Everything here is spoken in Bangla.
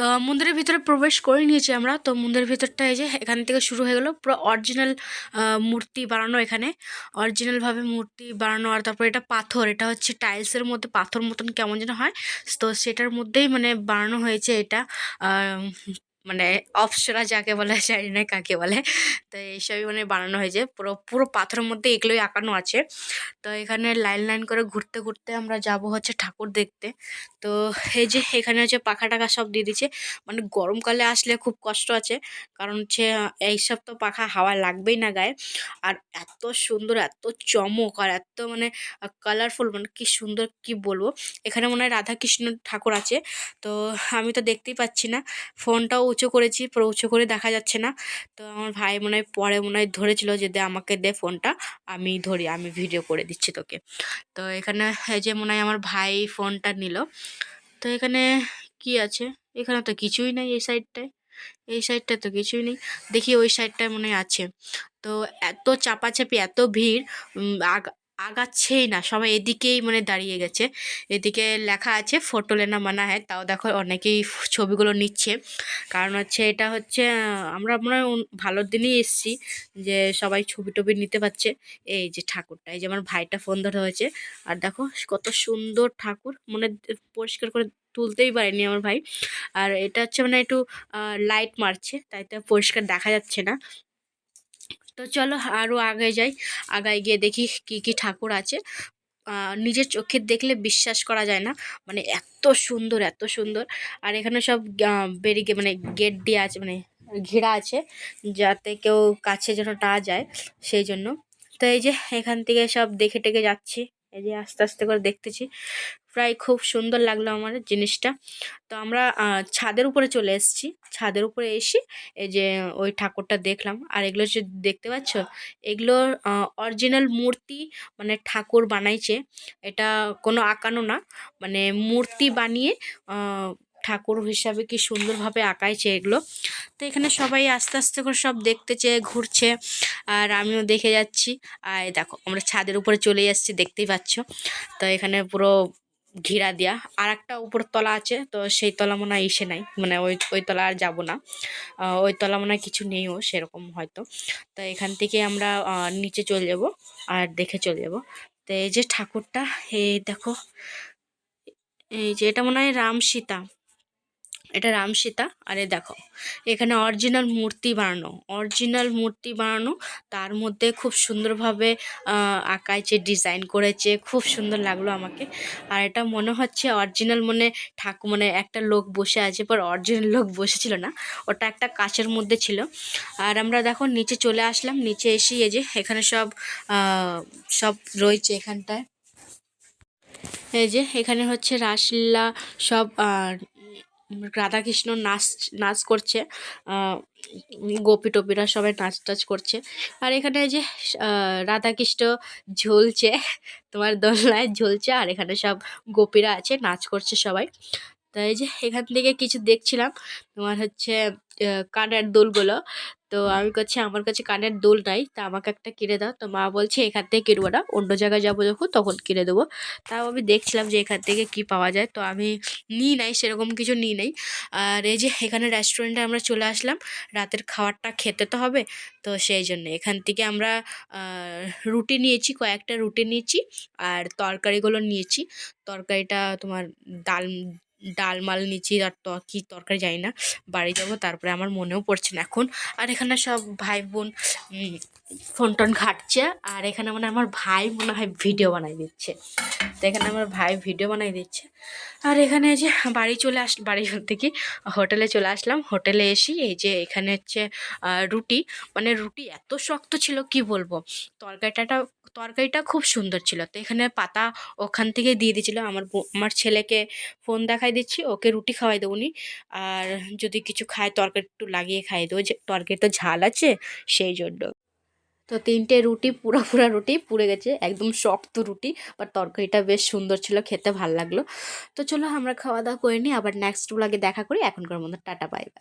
তো মন্দিরের ভিতরে প্রবেশ করে নিয়েছি আমরা। তো মন্দিরের ভিতরটা এই যে এখান থেকে শুরু হয়ে গেল, পুরো অরিজিনাল মূর্তি বানানো, এখানে অরিজিনালভাবে মূর্তি বানানো। আর তারপর এটা পাথর, এটা হচ্ছে টাইলসের মধ্যে পাথর মতন কেমন যেন হয়, তো সেটার মধ্যেই মানে বানানো হয়েছে এটা। মানে অপ্সরা যাকে বলে জানি না কাকে বলে, তো এইসবই মানে বানানো হয়েছে, পুরো পুরো পাথরের মধ্যে এগুলোই আঁকানো আছে। তো এখানে লাইন লাইন করে ঘুরতে ঘুরতে আমরা যাব হচ্ছে ঠাকুর দেখতে। তো এই যে এখানে হচ্ছে পাখা টাখা সব দিয়ে দিচ্ছে, মানে গরমকালে আসলে খুব কষ্ট আছে, কারণ হচ্ছে এইসব তো পাখা হাওয়া লাগবেই না গায়ে। আর এত সুন্দর, এত চমক, আর এত মানে কালারফুল, মানে কি সুন্দর কি বলবো। এখানে মনে হয় রাধাকৃষ্ণ ঠাকুর আছে, তো আমি তো দেখতেই পাচ্ছি না, ফোনটাও উঁচু করেছি, পুরো উঁচু করে দেখা যাচ্ছে না। তো আমার ভাই মনে হয় পরে মনে হয় ধরেছিল যে দে আমাকে দে ফোনটা, আমি ধরি, আমি ভিডিও করে দিচ্ছি তোকে। তো এখানে এই যে মনে হয় আমার ভাই ফোনটা নিল। তো এখানে কি আছে, এখানে তো কিছুই নেই, এই সাইডটায়, এই সাইডটায় তো কিছুই নেই, দেখি ওই সাইডটায় মনে হয় আছে। তো এত চাপাচাপি, এত ভিড়, আগাচ্ছেই না, সবাই এদিকেই মানে দাঁড়িয়ে গেছে। এদিকে লেখা আছে ফটো লেনা মানা হয়, তাও দেখো অনেকেই ছবিগুলো নিচ্ছে, কারণ হচ্ছে এটা হচ্ছে আমরা মনে হয় ভালোর দিনই এসছি, যে সবাই ছবি টবি নিতে পারছে। এই যে ঠাকুরটা, এই যে আমার ভাইটা ফোন ধরা হয়েছে, আর দেখো কত সুন্দর ঠাকুর, মনে পরিষ্কার করে তুলতেই পারেনি আমার ভাই। আর এটা হচ্ছে মানে একটু লাইট মারছে, তাই তো পরিষ্কার দেখা যাচ্ছে না। তো চলো আরও আগে যাই, আগায় গিয়ে দেখি কি কি ঠাকুর আছে। নিজের চোখে দেখলে বিশ্বাস করা যায় না, মানে এত সুন্দর, এত সুন্দর। আর এখানে সব বেরিয়ে মানে গেট দিয়ে আছে, মানে ঘেরা আছে, যাতে কেউ কাছে যেন না যায়, সেই জন্য। তো এই যে এখান থেকে সব দেখে টেকে যাচ্ছি, এই যে আস্তে আস্তে করে দেখতেছি, প্রায় খুব সুন্দর লাগলো আমার জিনিসটা। তো আমরা ছাদের উপরে চলে এসেছি, ছাদের উপরে এসে এই যে ওই ঠাকুরটা দেখলাম। আর এগুলো যে দেখতে পাচ্ছ, এগুলোর অরিজিনাল মূর্তি, মানে ঠাকুর বানাইছে, এটা কোনো আঁকানো না, মানে মূর্তি বানিয়ে ঠাকুর হিসাবে কি সুন্দরভাবে আঁকাইছে এগুলো। তো এখানে সবাই আস্তে আস্তে করে সব দেখতেছে, ঘুরছে, আর আমিও দেখে যাচ্ছি। আর দেখো আমরা ছাদের উপরে চলে যাচ্ছি, দেখতেই পাচ্ছ। তো এখানে পুরো ঘেরা দেয়া, আর একটা উপর তলা আছে, তো সেই তলা মনে হয় ইসে নাই, মানে ওই ওই তলা আর যাবো না, ওই তলা মনে হয় কিছু নেইও সেরকম হয়তো। তো এখান থেকে আমরা নিচে চলে যাব আর দেখে চলে যাব। তো এই যে ঠাকুরটা, এই দেখো, এই যে এটা মনে হয় রাম সীতা, এটা রাম সীতা। আরে দেখো এখানে অরিজিনাল মূর্তি বানানো, অরিজিনাল মূর্তি বানানো, তার মধ্যে খুব সুন্দরভাবে আঁকাইছে, ডিজাইন করেছে, খুব সুন্দর লাগলো আমাকে। আর এটা মনে হচ্ছে অরিজিনাল, মানে ঠাকুর, মানে একটা লোক বসে আছে, পর অরিজিনাল লোক বসেছিল না, ওটা একটা কাচের মধ্যে ছিল। আর আমরা দেখো নিচে চলে আসলাম, নিচে এসে এই যে এখানে সব সব রয়েছে এখানটায়। এই যে এখানে হচ্ছে রাসলীলা সব, রাধাকৃষ্ণ নাচ নাচ করছে, গোপী টোপিরা সবাই নাচ টাচ করছে। আর এখানে এই যে রাধাকৃষ্ণ ঝুলছে, তোমার দোলনায় ঝুলছে, আর এখানে সব গোপীরা আছে, নাচ করছে সবাই। তাই এই যে এখান থেকে কিছু দেখছিলাম, তোমার হচ্ছে কানের দুলগুলো। তো আমি করছি আমার কাছে কানের দুল নাই, তা আমাকে একটা কিনে দাও। তো মা বলছে এখান থেকে কিনবো না, অন্য জায়গায় যাবো যখন তখন কিনে দেবো। তাও আমি দেখছিলাম যে এখান থেকে কি পাওয়া যায়, তো আমি নিই নাই, সেরকম কিছু নিই নাই। আর এই যে এখানে রেস্টুরেন্টে আমরা চলে আসলাম, রাতের খাবারটা খেতে তো হবে, তো সেই জন্য এখান থেকে আমরা রুটি নিয়েছি, কয়েকটা রুটি নিয়েছি, আর তরকারিগুলো নিয়েছি। তরকারিটা তোমার ডাল, ডাল মাল নিচ্ছি, আর কী তরকারি জানি না, বাড়ি যাবো তারপরে, আমার মনেও পড়ছে না এখন। আর এখানে সব ভাই বোন ফোন টোন ঘাটছে, আর এখানে মানে আমার ভাই মনে হয় ভিডিও বানাই দিচ্ছে, তো এখানে আমার ভাই ভিডিও বানাই দিচ্ছে। আর এখানে যে বাড়ি বলতে কি, হোটেলে চলে আসলাম, হোটেলে এসে এই যে এখানে হচ্ছে রুটি, মানে রুটি এত শক্ত ছিল কি বলবো, তরকারিটা তরকারিটা খুব সুন্দর ছিল। তো এখানে পাতা ওখান থেকে দিয়ে দিয়েছিলো, আমার ছেলেকে ফোন দেখাই দিচ্ছি, ওকে রুটি খাওয়াই দেবো নি, আর যদি কিছু খায় তরকারি একটু লাগিয়ে খাই দেবো, যে তরকারি তো ঝাল আছে সেই জন্য। তো 3টে রুটি, পুরা রুটি পুড়ে গেছে, একদম শক্ত রুটি, বাট তরকারিটা বেশ সুন্দর ছিল, খেতে ভাল লাগলো। তো চলো আমরা খাওয়া দাওয়া করে নিই, আবার নেক্সট ব্লগে দেখা করি, এখনকার মতো টাটা, বাই বাই।